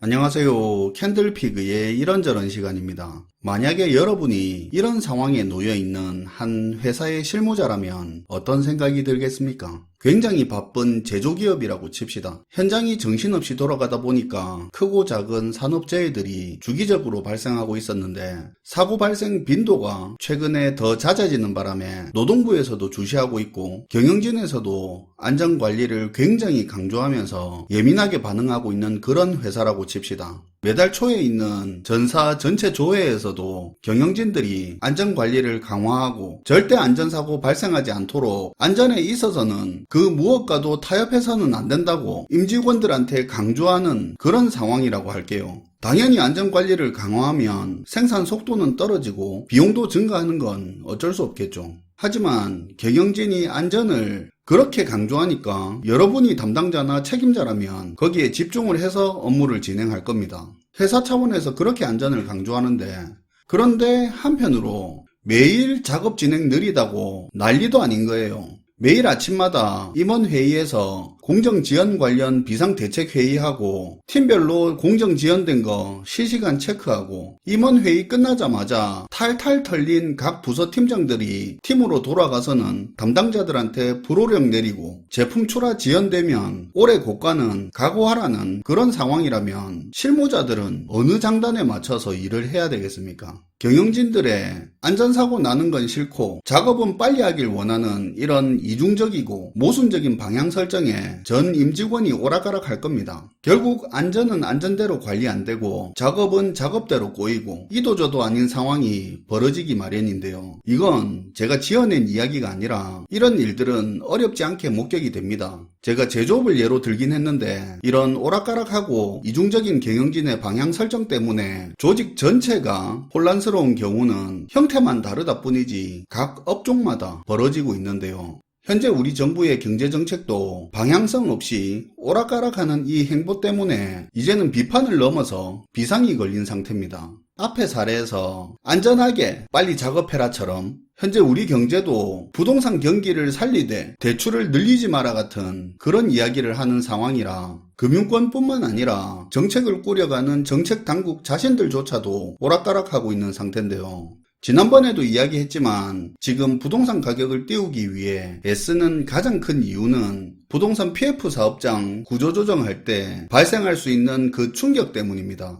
안녕하세요. 캔들피그의 이런저런 시간입니다. 만약에 여러분이 이런 상황에 놓여 있는 한 회사의 실무자라면 어떤 생각이 들겠습니까? 굉장히 바쁜 제조기업이라고 칩시다. 현장이 정신없이 돌아가다 보니까 크고 작은 산업재해들이 주기적으로 발생하고 있었는데 사고 발생 빈도가 최근에 더 잦아지는 바람에 노동부에서도 주시하고 있고 경영진에서도 안전관리를 굉장히 강조하면서 예민하게 반응하고 있는 그런 회사라고 칩시다. 매달 초에 있는 전사 전체 조회에서도 경영진들이 안전관리를 강화하고 절대 안전사고 발생하지 않도록 안전에 있어서는 그 무엇과도 타협해서는 안 된다고 임직원들한테 강조하는 그런 상황이라고 할게요. 당연히 안전관리를 강화하면 생산 속도는 떨어지고 비용도 증가하는 건 어쩔 수 없겠죠. 하지만 경영진이 안전을 그렇게 강조하니까 여러분이 담당자나 책임자라면 거기에 집중을 해서 업무를 진행할 겁니다. 회사 차원에서 그렇게 안전을 강조하는데 그런데 한편으로 매일 작업 진행 느리다고 난리도 아닌 거예요. 매일 아침마다 임원회의에서 공정지연 관련 비상대책회의하고 팀별로 공정지연된 거 실시간 체크하고 임원회의 끝나자마자 탈탈 털린 각 부서 팀장들이 팀으로 돌아가서는 담당자들한테 불호령 내리고 제품 출하 지연되면 올해 고가는 각오하라는 그런 상황이라면 실무자들은 어느 장단에 맞춰서 일을 해야 되겠습니까? 경영진들의 안전사고 나는 건 싫고 작업은 빨리 하길 원하는 이런 이중적이고 모순적인 방향 설정에 전 임직원이 오락가락 할 겁니다. 결국 안전은 안전대로 관리 안 되고 작업은 작업대로 꼬이고 이도저도 아닌 상황이 벌어지기 마련인데요. 이건 제가 지어낸 이야기가 아니라 이런 일들은 어렵지 않게 목격이 됩니다. 제가 제조업을 예로 들긴 했는데 이런 오락가락하고 이중적인 경영진의 방향 설정 때문에 조직 전체가 혼란스러운 경우는 형태만 다르다 뿐이지 각 업종마다 벌어지고 있는데요. 현재 우리 정부의 경제정책도 방향성 없이 오락가락하는 이 행보 때문에 이제는 비판을 넘어서 비상이 걸린 상태입니다. 앞의 사례에서 안전하게 빨리 작업해라처럼 현재 우리 경제도 부동산 경기를 살리되 대출을 늘리지 마라 같은 그런 이야기를 하는 상황이라 금융권뿐만 아니라 정책을 꾸려가는 정책 당국 자신들조차도 오락가락하고 있는 상태인데요. 지난번에도 이야기했지만 지금 부동산 가격을 띄우기 위해 애쓰는 가장 큰 이유는 부동산 PF 사업장 구조조정할 때 발생할 수 있는 그 충격 때문입니다.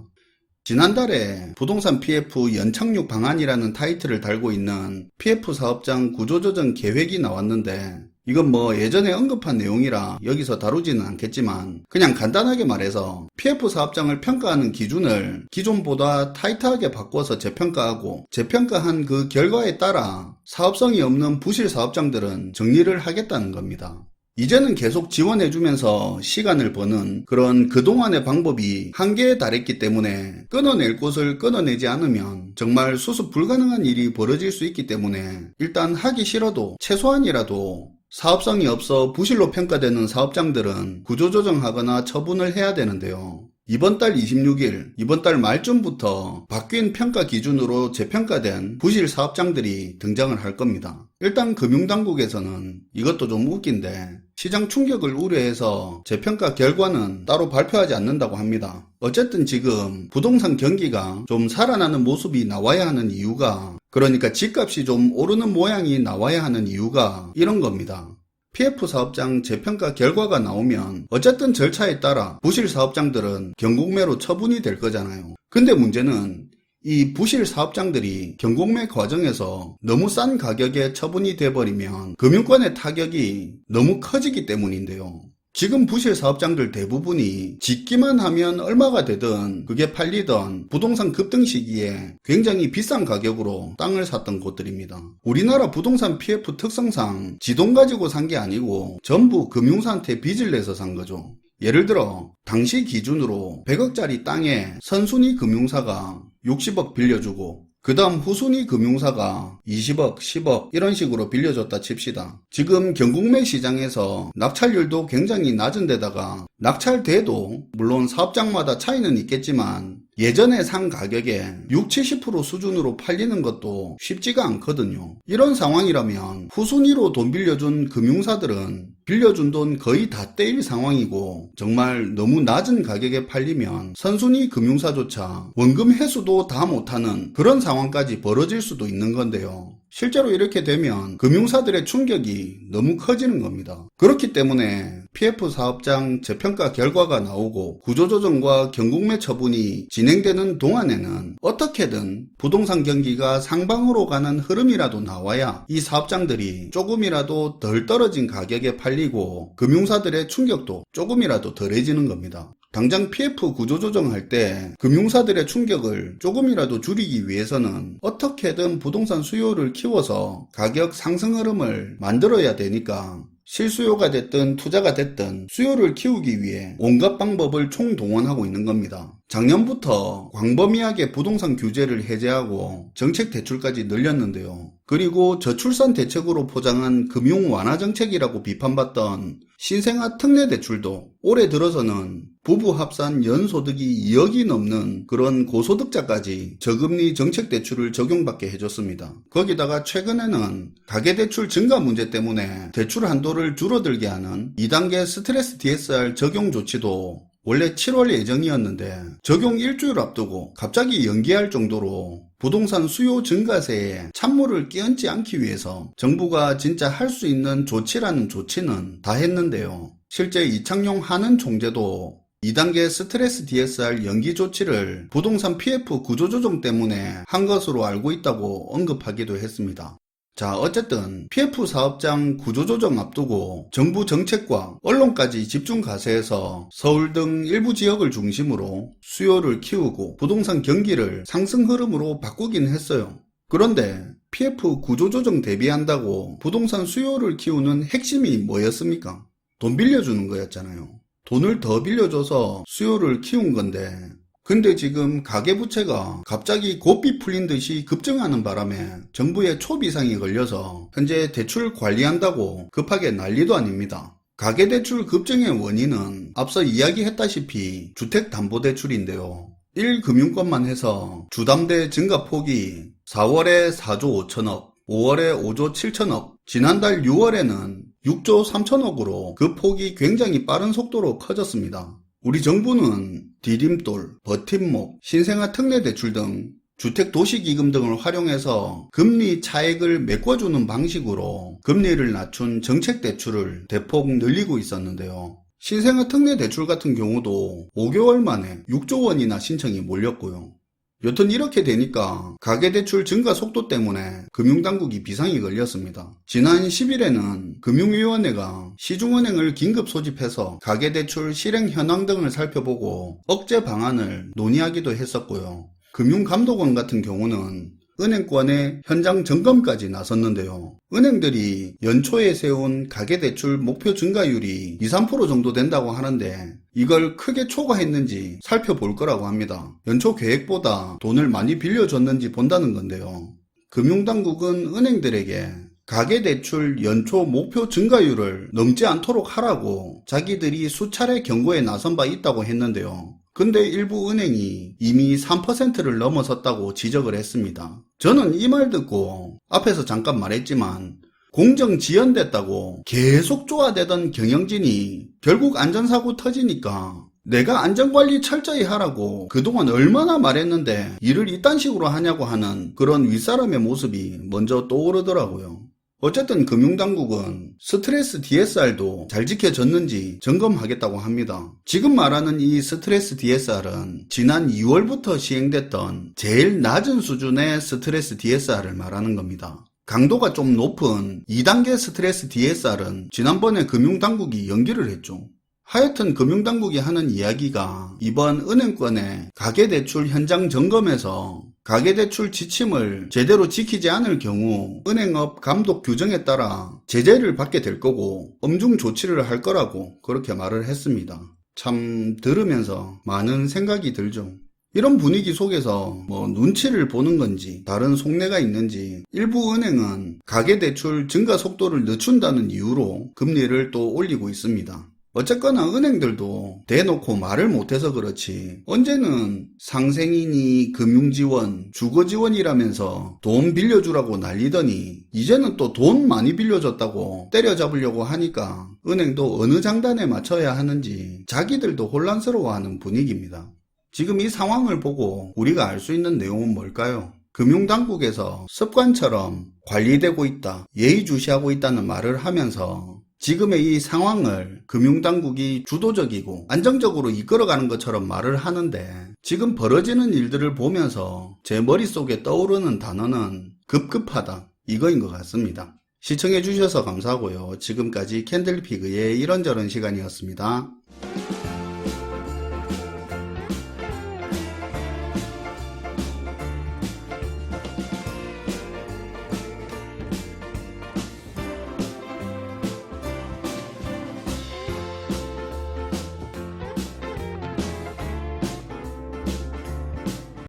지난달에 부동산 PF 연착륙 방안이라는 타이틀을 달고 있는 PF 사업장 구조조정 계획이 나왔는데 이건 뭐 예전에 언급한 내용이라 여기서 다루지는 않겠지만 그냥 간단하게 말해서 PF 사업장을 평가하는 기준을 기존보다 타이트하게 바꿔서 재평가하고 재평가한 그 결과에 따라 사업성이 없는 부실 사업장들은 정리를 하겠다는 겁니다. 이제는 계속 지원해주면서 시간을 버는 그런 그동안의 방법이 한계에 달했기 때문에 끊어낼 곳을 끊어내지 않으면 정말 수습 불가능한 일이 벌어질 수 있기 때문에 일단 하기 싫어도 최소한이라도 사업성이 없어 부실로 평가되는 사업장들은 구조조정하거나 처분을 해야 되는데요. 이번 달 26일, 이번 달 말쯤부터 바뀐 평가 기준으로 재평가된 부실 사업장들이 등장을 할 겁니다. 일단 금융당국에서는 이것도 좀 웃긴데 시장 충격을 우려해서 재평가 결과는 따로 발표하지 않는다고 합니다. 어쨌든 지금 부동산 경기가 좀 살아나는 모습이 나와야 하는 이유가 그러니까 집값이 좀 오르는 모양이 나와야 하는 이유가 이런 겁니다. PF 사업장 재평가 결과가 나오면 어쨌든 절차에 따라 부실 사업장들은 경공매로 처분이 될 거잖아요. 근데 문제는 이 부실 사업장들이 경공매 과정에서 너무 싼 가격에 처분이 돼버리면 금융권의 타격이 너무 커지기 때문인데요. 지금 부실 사업장들 대부분이 짓기만 하면 얼마가 되든 그게 팔리던 부동산 급등 시기에 굉장히 비싼 가격으로 땅을 샀던 곳들입니다. 우리나라 부동산 PF 특성상 지 돈 가지고 산 게 아니고 전부 금융사한테 빚을 내서 산 거죠. 예를 들어 당시 기준으로 100억짜리 땅에 선순위 금융사가 60억 빌려주고 그 다음 후순위 금융사가 20억, 10억 이런 식으로 빌려줬다 칩시다. 지금 경공매 시장에서 낙찰률도 굉장히 낮은 데다가 낙찰돼도 물론 사업장마다 차이는 있겠지만 예전에 산 가격에 60, 70% 수준으로 팔리는 것도 쉽지가 않거든요. 이런 상황이라면 후순위로 돈 빌려준 금융사들은 빌려준 돈 거의 다 떼일 상황이고 정말 너무 낮은 가격에 팔리면 선순위 금융사조차 원금 회수도 다 못하는 그런 상황까지 벌어질 수도 있는 건데요. 실제로 이렇게 되면 금융사들의 충격이 너무 커지는 겁니다. 그렇기 때문에 PF 사업장 재평가 결과가 나오고 구조조정과 경국매 처분이 진행되는 동안에는 어떻게든 부동산 경기가 상방으로 가는 흐름이라도 나와야 이 사업장들이 조금이라도 덜 떨어진 가격에 팔리고 금융사들의 충격도 조금이라도 덜해지는 겁니다. 당장 PF 구조조정할 때 금융사들의 충격을 조금이라도 줄이기 위해서는 어떻게든 부동산 수요를 키워서 가격 상승 흐름을 만들어야 되니까 실수요가 됐든 투자가 됐든 수요를 키우기 위해 온갖 방법을 총동원하고 있는 겁니다. 작년부터 광범위하게 부동산 규제를 해제하고 정책 대출까지 늘렸는데요. 그리고 저출산 대책으로 포장한 금융 완화 정책이라고 비판받던 신생아 특례 대출도 올해 들어서는 부부 합산 연소득이 2억이 넘는 그런 고소득자까지 저금리 정책 대출을 적용받게 해줬습니다. 거기다가 최근에는 가계대출 증가 문제 때문에 대출 한도를 줄어들게 하는 2단계 스트레스 DSR 적용 조치도 원래 7월 예정이었는데 적용 일주일 앞두고 갑자기 연기할 정도로 부동산 수요 증가세에 찬물을 끼얹지 않기 위해서 정부가 진짜 할 수 있는 조치라는 조치는 다 했는데요. 실제 이창용 한은 총재도 2단계 스트레스 DSR 연기 조치를 부동산 PF 구조조정 때문에 한 것으로 알고 있다고 언급하기도 했습니다. 자, 어쨌든 PF 사업장 구조조정 앞두고 정부 정책과 언론까지 집중 가세해서 서울 등 일부 지역을 중심으로 수요를 키우고 부동산 경기를 상승 흐름으로 바꾸긴 했어요. 그런데 PF 구조조정 대비한다고 부동산 수요를 키우는 핵심이 뭐였습니까? 돈 빌려주는 거였잖아요. 돈을 더 빌려줘서 수요를 키운 건데 근데 지금 가계부채가 갑자기 고삐 풀린 듯이 급증하는 바람에 정부의 초비상이 걸려서 현재 대출 관리한다고 급하게 난리도 아닙니다. 가계대출 급증의 원인은 앞서 이야기했다시피 주택담보대출인데요. 1금융권만 해서 주담대 증가폭이 4월에 4조 5천억, 5월에 5조 7천억, 지난달 6월에는 6조 3천억으로 그 폭이 굉장히 빠른 속도로 커졌습니다. 우리 정부는 디딤돌, 버팀목, 신생아 특례 대출 등 주택도시기금 등을 활용해서 금리 차익을 메꿔주는 방식으로 금리를 낮춘 정책대출을 대폭 늘리고 있었는데요. 신생아 특례 대출 같은 경우도 5개월 만에 6조 원이나 신청이 몰렸고요. 여튼 이렇게 되니까 가계대출 증가 속도 때문에 금융당국이 비상이 걸렸습니다. 지난 10일에는 금융위원회가 시중은행을 긴급 소집해서 가계대출 실행 현황 등을 살펴보고 억제 방안을 논의하기도 했었고요. 금융감독원 같은 경우는 은행권의 현장 점검까지 나섰는데요. 은행들이 연초에 세운 가계대출 목표 증가율이 2~3% 정도 된다고 하는데 이걸 크게 초과했는지 살펴볼 거라고 합니다. 연초 계획보다 돈을 많이 빌려줬는지 본다는 건데요. 금융당국은 은행들에게 가계대출 연초 목표 증가율을 넘지 않도록 하라고 자기들이 수차례 경고에 나선 바 있다고 했는데요. 근데 일부 은행이 이미 3%를 넘어섰다고 지적을 했습니다. 저는 이 말 듣고 앞에서 잠깐 말했지만 공정 지연됐다고 계속 쪼아대던 경영진이 결국 안전사고 터지니까 내가 안전관리 철저히 하라고 그동안 얼마나 말했는데 일을 이딴 식으로 하냐고 하는 그런 윗사람의 모습이 먼저 떠오르더라고요. 어쨌든 금융당국은 스트레스 DSR도 잘 지켜졌는지 점검하겠다고 합니다. 지금 말하는 이 스트레스 DSR은 지난 2월부터 시행됐던 제일 낮은 수준의 스트레스 DSR을 말하는 겁니다. 강도가 좀 높은 2단계 스트레스 DSR은 지난번에 금융당국이 연기를 했죠. 하여튼 금융당국이 하는 이야기가 이번 은행권의 가계대출 현장 점검에서 가계대출 지침을 제대로 지키지 않을 경우 은행업 감독 규정에 따라 제재를 받게 될 거고 엄중 조치를 할 거라고 그렇게 말을 했습니다. 참 들으면서 많은 생각이 들죠. 이런 분위기 속에서 눈치를 보는 건지 다른 속내가 있는지 일부 은행은 가계대출 증가 속도를 늦춘다는 이유로 금리를 또 올리고 있습니다. 어쨌거나 은행들도 대놓고 말을 못해서 그렇지 언제는 상생이니 금융지원, 주거지원이라면서 돈 빌려주라고 난리더니 이제는 또 돈 많이 빌려줬다고 때려잡으려고 하니까 은행도 어느 장단에 맞춰야 하는지 자기들도 혼란스러워하는 분위기입니다. 지금 이 상황을 보고 우리가 알 수 있는 내용은 뭘까요? 금융당국에서 습관처럼 관리되고 있다, 예의주시하고 있다는 말을 하면서 지금의 이 상황을 금융당국이 주도적이고 안정적으로 이끌어가는 것처럼 말을 하는데 지금 벌어지는 일들을 보면서 제 머릿속에 떠오르는 단어는 급급하다, 이거인 것 같습니다. 시청해주셔서 감사하고요. 지금까지 캔들피그의 이런저런 시간이었습니다.